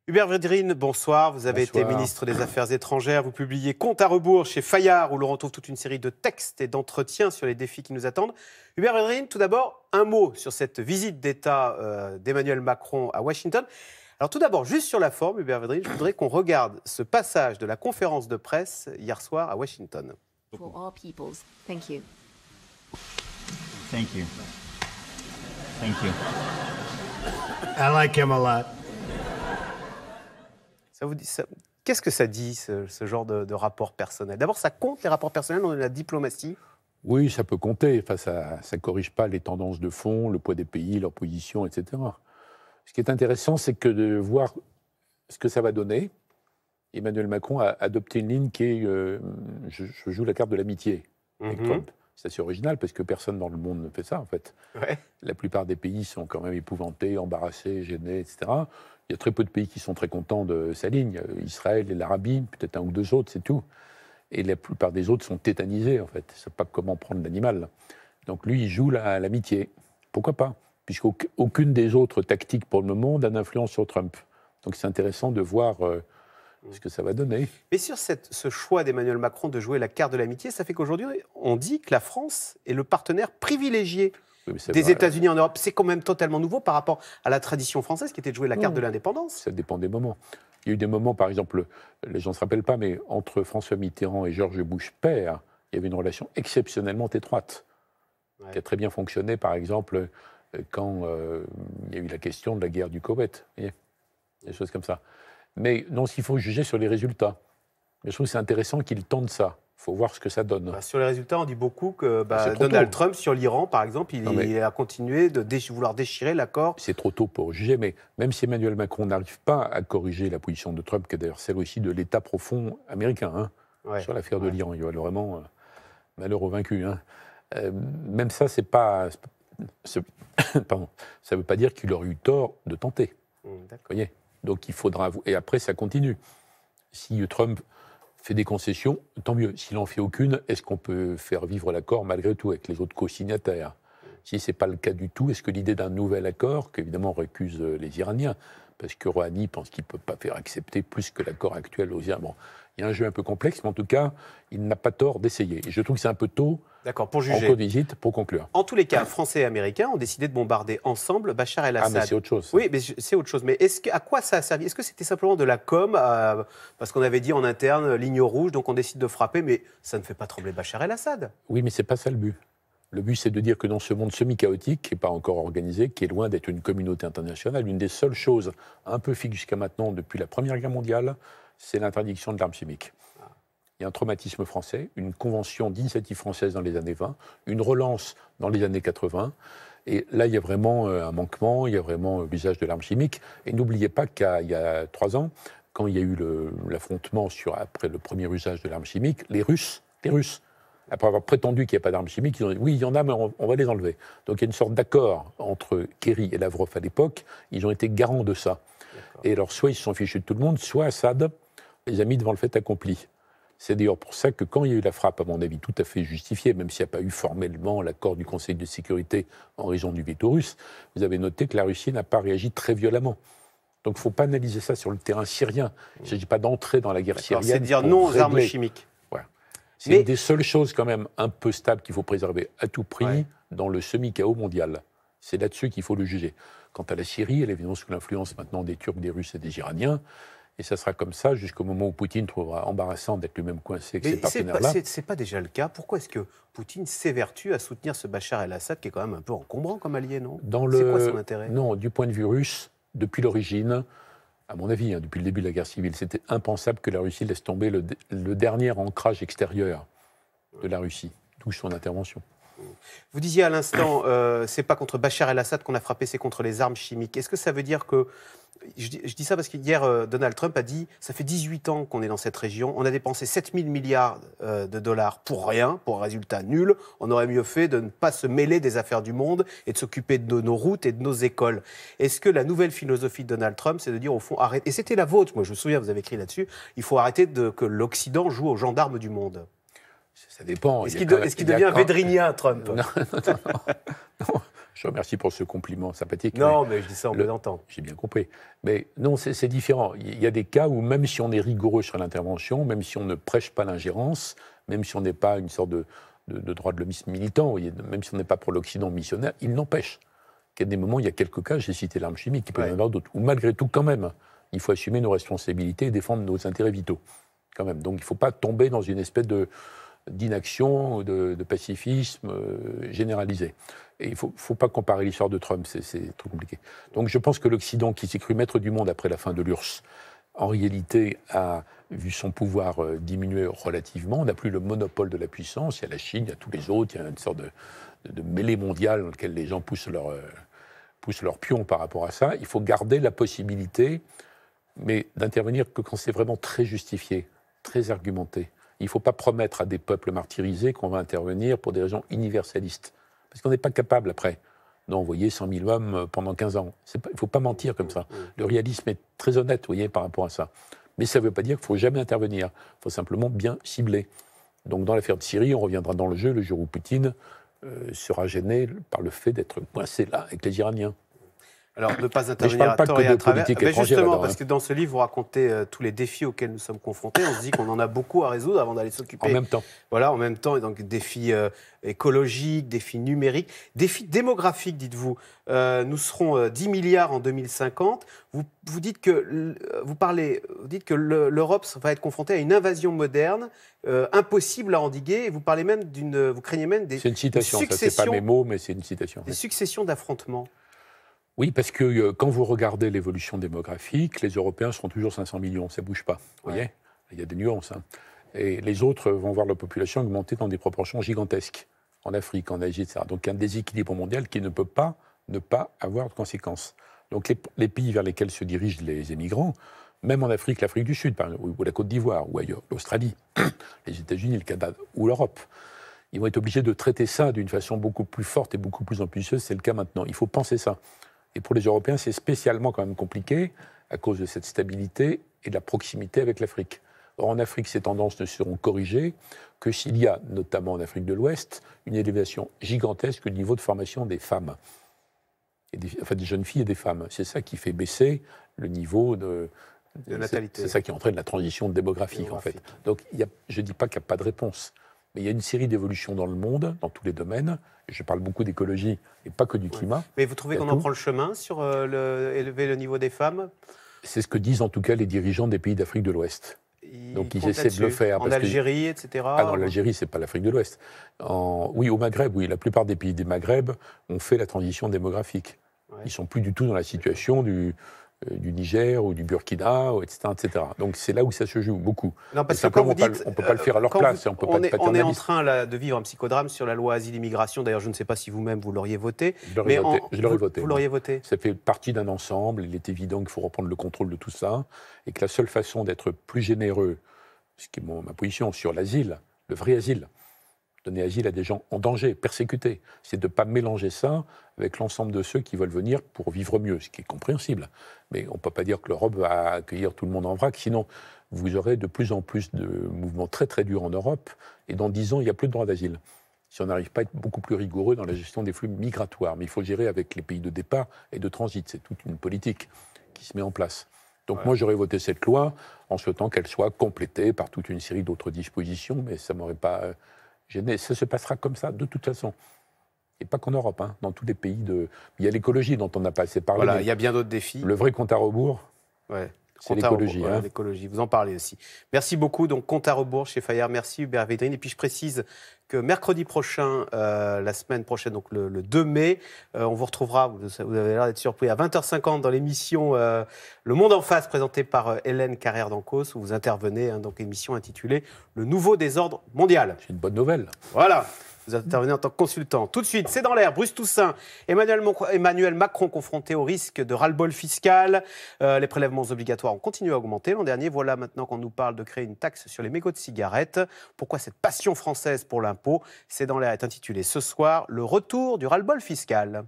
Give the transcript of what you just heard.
Hubert Védrine, bonsoir. Vous avez été ministre des Affaires étrangères. Vous publiez Compte à rebours chez Fayard, où l'on retrouve toute une série de textes et d'entretiens sur les défis qui nous attendent. Hubert Védrine, tout d'abord, un mot sur cette visite d'État d'Emmanuel Macron à Washington. Alors tout d'abord, juste sur la forme, Hubert Védrine, je voudrais qu'on regarde ce passage de la conférence de presse hier soir à Washington. For all peoples. Thank you. Thank you. Thank you. I like him a lot. Ça vous dit ça, qu'est-ce que ça dit, ce genre de rapport personnel? D'abord, ça compte, les rapports personnels dans la diplomatie? Oui, ça peut compter. Enfin, ça ne corrige pas les tendances de fond, le poids des pays, leur position, etc. Ce qui est intéressant, c'est que de voir ce que ça va donner. Emmanuel Macron a adopté une ligne qui est je joue la carte de l'amitié avec Trump. C'est assez original parce que personne dans le monde ne fait ça, en fait. Ouais. La plupart des pays sont quand même épouvantés, embarrassés, gênés, etc. Il y a très peu de pays qui sont très contents de sa ligne. Israël et l'Arabie, peut-être un ou deux autres, c'est tout. Et la plupart des autres sont tétanisés, en fait. Ils ne savent pas comment prendre l'animal. Donc lui, il joue l'amitié. Pourquoi pas? Puisqu'aucune des autres tactiques pour le moment n'a d'influence sur Trump. Donc c'est intéressant de voir ce que ça va donner. Mais sur ce choix d'Emmanuel Macron de jouer la carte de l'amitié, ça fait qu'aujourd'hui, on dit que la France est le partenaire privilégié des États-Unis en Europe. C'est quand même totalement nouveau par rapport à la tradition française qui était de jouer la carte de l'indépendance. Ça dépend des moments. Il y a eu des moments, par exemple, les gens ne se rappellent pas, mais entre François Mitterrand et George Bush père, il y avait une relation exceptionnellement étroite, qui a très bien fonctionné, par exemple, quand il y a eu la question de la guerre du Koweït. Vous voyez, des choses comme ça. Mais non, il faut juger sur les résultats. Mais je trouve que c'est intéressant qu'il tente ça. Il faut voir ce que ça donne. Sur les résultats, on dit beaucoup que Donald Trump, sur l'Iran, par exemple, il a continué de vouloir déchirer l'accord. C'est trop tôt pour juger, mais même si Emmanuel Macron n'arrive pas à corriger la position de Trump, qui est d'ailleurs celle aussi de l'État profond américain, sur l'affaire de l'Iran, il y a vraiment malheur aux vaincus. Même ça, pardon, ça ne veut pas dire qu'il aurait eu tort de tenter. Voyez. Donc il faudra... Et après, ça continue. Si Trump fait des concessions, tant mieux. S'il n'en fait aucune, est-ce qu'on peut faire vivre l'accord malgré tout avec les autres co-signataires? Si ce n'est pas le cas du tout, est-ce que l'idée d'un nouvel accord, qu'évidemment récusent les Iraniens, parce que Rouhani pense qu'il ne peut pas faire accepter plus que l'accord actuel aux Iraniens. Bon, il y a un jeu un peu complexe, mais en tout cas, il n'a pas tort d'essayer. Et je trouve que c'est un peu tôt. D'accord, pour juger. En visite, pour conclure. En tous les cas, Français et Américains ont décidé de bombarder ensemble Bachar el-Assad. Ah, mais c'est autre chose. Oui, mais c'est autre chose. Mais à quoi ça a servi? Est-ce que c'était simplement de la com, parce qu'on avait dit en interne, ligne rouge, donc on décide de frapper, mais ça ne fait pas trembler Bachar el-Assad? Oui, mais ce n'est pas ça le but. Le but, c'est de dire que dans ce monde semi-chaotique, qui n'est pas encore organisé, qui est loin d'être une communauté internationale, une des seules choses un peu fixes jusqu'à maintenant, depuis la Première Guerre mondiale, c'est l'interdiction de l'arme chimique. Il y a un traumatisme français, une convention d'initiative française dans les années 20, une relance dans les années 80. Et là, il y a vraiment un manquement, il y a vraiment l'usage de l'arme chimique. Et n'oubliez pas qu'il y a 3 ans, quand il y a eu l'affrontement après le premier usage de l'arme chimique, les Russes, après avoir prétendu qu'il n'y a pas d'armes chimiques, ils ont dit oui, il y en a, mais on va les enlever. Donc il y a une sorte d'accord entre Kerry et Lavrov à l'époque. Ils ont été garants de ça. Et alors, soit ils se sont fichus de tout le monde, soit Assad les a mis devant le fait accompli. C'est d'ailleurs pour ça que quand il y a eu la frappe, à mon avis, tout à fait justifiée, même s'il n'y a pas eu formellement l'accord du Conseil de sécurité en raison du veto russe, vous avez noté que la Russie n'a pas réagi très violemment. Donc il ne faut pas analyser ça sur le terrain syrien. Il ne s'agit pas d'entrer dans la guerre syrienne. C'est dire non aux armes chimiques. Voilà. C'est une des seules choses quand même un peu stables qu'il faut préserver à tout prix dans le semi-chaos mondial. C'est là-dessus qu'il faut le juger. Quant à la Syrie, elle est évidemment sous l'influence maintenant des Turcs, des Russes et des Iraniens. Et ça sera comme ça jusqu'au moment où Poutine trouvera embarrassant d'être lui-même coincé avec ses partenaires-là. C'est pas déjà le cas. Pourquoi est-ce que Poutine s'évertue à soutenir ce Bachar el-Assad qui est quand même un peu encombrant comme allié, non? C'est quoi son intérêt? Non, du point de vue russe, depuis l'origine, à mon avis, depuis le début de la guerre civile, c'était impensable que la Russie laisse tomber le dernier ancrage extérieur de la Russie, d'où son intervention. Vous disiez à l'instant, c'est pas contre Bachar el-Assad qu'on a frappé, c'est contre les armes chimiques. Est-ce que ça veut dire que... Je dis ça parce qu'hier, Donald Trump a dit « ça fait 18 ans qu'on est dans cette région, on a dépensé 7 000 milliards de dollars pour rien, pour un résultat nul, on aurait mieux fait de ne pas se mêler des affaires du monde et de s'occuper de nos routes et de nos écoles ». Est-ce que la nouvelle philosophie de Donald Trump, c'est de dire au fond, arrête, et c'était la vôtre, moi je me souviens, vous avez écrit là-dessus, il faut arrêter que l'Occident joue aux gendarmes du monde? Ça dépend. Est-ce qu'il devient védrinien, Trump? Non. Je vous remercie pour ce compliment sympathique. Non, mais je dis ça en plaisantant. J'ai bien compris. Mais non, c'est différent. Il y a des cas où même si on est rigoureux sur l'intervention, même si on ne prêche pas l'ingérence, même si on n'est pas une sorte de droit de l'homisme militant, vous voyez, même si on n'est pas pour l'Occident missionnaire, il n'empêche qu'il y a des moments, il y a quelques cas, j'ai cité l'arme chimique, il peut y en avoir d'autres, où malgré tout, quand même, il faut assumer nos responsabilités et défendre nos intérêts vitaux. Quand même. Donc il ne faut pas tomber dans une espèce d'inaction, de pacifisme généralisé. Et il ne faut pas comparer l'histoire de Trump, c'est trop compliqué. Donc je pense que l'Occident, qui s'est cru maître du monde après la fin de l'URSS, en réalité a vu son pouvoir diminuer relativement. On n'a plus le monopole de la puissance. Il y a la Chine, il y a tous les autres, il y a une sorte de mêlée mondiale dans laquelle les gens poussent leur pion par rapport à ça. Il faut garder la possibilité, mais d'intervenir que quand c'est vraiment très justifié, très argumenté. Il ne faut pas promettre à des peuples martyrisés qu'on va intervenir pour des raisons universalistes. Parce qu'on n'est pas capable, après, d'envoyer 100 000 hommes pendant 15 ans. Il ne faut pas mentir comme ça. Le réalisme est très honnête, vous voyez, par rapport à ça. Mais ça ne veut pas dire qu'il ne faut jamais intervenir. Il faut simplement bien cibler. Donc, dans l'affaire de Syrie, on reviendra dans le jeu le jour où Poutine sera gêné par le fait d'être coincé là avec les Iraniens. Alors, ne pas intervenir à tort et à travers. Mais justement, parce que dans ce livre, vous racontez tous les défis auxquels nous sommes confrontés. On se dit qu'on en a beaucoup à résoudre avant d'aller s'occuper. En même temps. Voilà, en même temps. Et donc, défis écologiques, défis numériques, défis démographiques, dites-vous. Nous serons 10 milliards en 2050. Vous dites que, l'Europe va être confrontée à une invasion moderne, impossible à endiguer. Et vous parlez même vous craignez même des. C'est une citation, ça, c'est pas mes mots, mais c'est une citation. Des successions d'affrontements. Oui, parce que quand vous regardez l'évolution démographique, les Européens seront toujours 500 millions, ça ne bouge pas. Vous voyez, il y a des nuances. Hein. Et les autres vont voir leur population augmenter dans des proportions gigantesques, en Afrique, en Asie, etc. Donc il y a un déséquilibre mondial qui ne peut pas ne pas avoir de conséquences. Donc les pays vers lesquels se dirigent les émigrants, même en Afrique, l'Afrique du Sud, par exemple, ou la Côte d'Ivoire, ou ailleurs, l'Australie, les États-Unis, le Canada, ou l'Europe, ils vont être obligés de traiter ça d'une façon beaucoup plus forte et beaucoup plus ambitieuse. C'est le cas maintenant. Il faut penser ça. Et pour les Européens, c'est spécialement quand même compliqué à cause de cette stabilité et de la proximité avec l'Afrique. Or, en Afrique, ces tendances ne seront corrigées que s'il y a, notamment en Afrique de l'Ouest, une élévation gigantesque du niveau de formation des femmes, des jeunes filles et des femmes. C'est ça qui fait baisser le niveau de natalité. C'est ça qui entraîne la transition démographique, en fait. Donc, je ne dis pas qu'il n'y a pas de réponse. Mais il y a une série d'évolutions dans le monde, dans tous les domaines. Et je parle beaucoup d'écologie et pas que du climat. Mais vous trouvez qu'on en prend le chemin sur élever le niveau des femmes ? C'est ce que disent en tout cas les dirigeants des pays d'Afrique de l'Ouest. Donc ils essaient de le faire. En Algérie, etc. Ah non, l'Algérie, c'est pas l'Afrique de l'Ouest. Oui, au Maghreb, oui. La plupart des pays des Maghreb ont fait la transition démographique. Ouais. Ils ne sont plus du tout dans la situation du Niger ou du Burkina, etc., etc. Donc c'est là où ça se joue beaucoup. Non, parce que quand vous dites, on ne peut pas le faire à leur place. On est en train là, de vivre un psychodrame sur la loi asile-immigration. D'ailleurs, je ne sais pas si vous-même vous l'auriez voté. Je l'aurais voté. Vous l'auriez voté. Ça fait partie d'un ensemble. Il est évident qu'il faut reprendre le contrôle de tout ça et que la seule façon d'être plus généreux, ce qui est ma position sur l'asile, le vrai asile, donner asile à des gens en danger, persécutés, c'est de ne pas mélanger ça avec l'ensemble de ceux qui veulent venir pour vivre mieux, ce qui est compréhensible. Mais on ne peut pas dire que l'Europe va accueillir tout le monde en vrac, sinon vous aurez de plus en plus de mouvements très très durs en Europe, et dans 10 ans, il n'y a plus de droit d'asile. Si on n'arrive pas à être beaucoup plus rigoureux dans la gestion des flux migratoires, mais il faut gérer avec les pays de départ et de transit, c'est toute une politique qui se met en place. Donc moi, j'aurais voté cette loi en souhaitant qu'elle soit complétée par toute une série d'autres dispositions, mais ça ne m'aurait pas gêné. Ça se passera comme ça, de toute façon. Et pas qu'en Europe, hein, dans tous les pays Il y a l'écologie dont on n'a pas assez parlé. Voilà, il y a bien d'autres défis. Le vrai compte à rebours, c'est l'écologie. Hein. L'écologie, vous en parlez aussi. Merci beaucoup. Donc, compte à rebours chez Fayard. Merci Hubert Védrine. Et puis, je précise que mercredi prochain, la semaine prochaine, donc le 2 mai, on vous retrouvera, vous avez l'air d'être surpris, à 20h50 dans l'émission Le Monde en face, présentée par Hélène Carrère d'Ancos, où vous intervenez, donc émission intitulée Le nouveau désordre mondial. C'est une bonne nouvelle. Voilà. Vous intervenez en tant que consultant. Tout de suite, c'est dans l'air. Bruce Toussaint, Emmanuel Macron confronté au risque de ras-le-bol fiscal. Les prélèvements obligatoires ont continué à augmenter l'an dernier. Voilà maintenant qu'on nous parle de créer une taxe sur les mégots de cigarettes. Pourquoi cette passion française pour l'impôt ? C'est dans l'air est intitulé ce soir « Le retour du ras-le-bol fiscal ».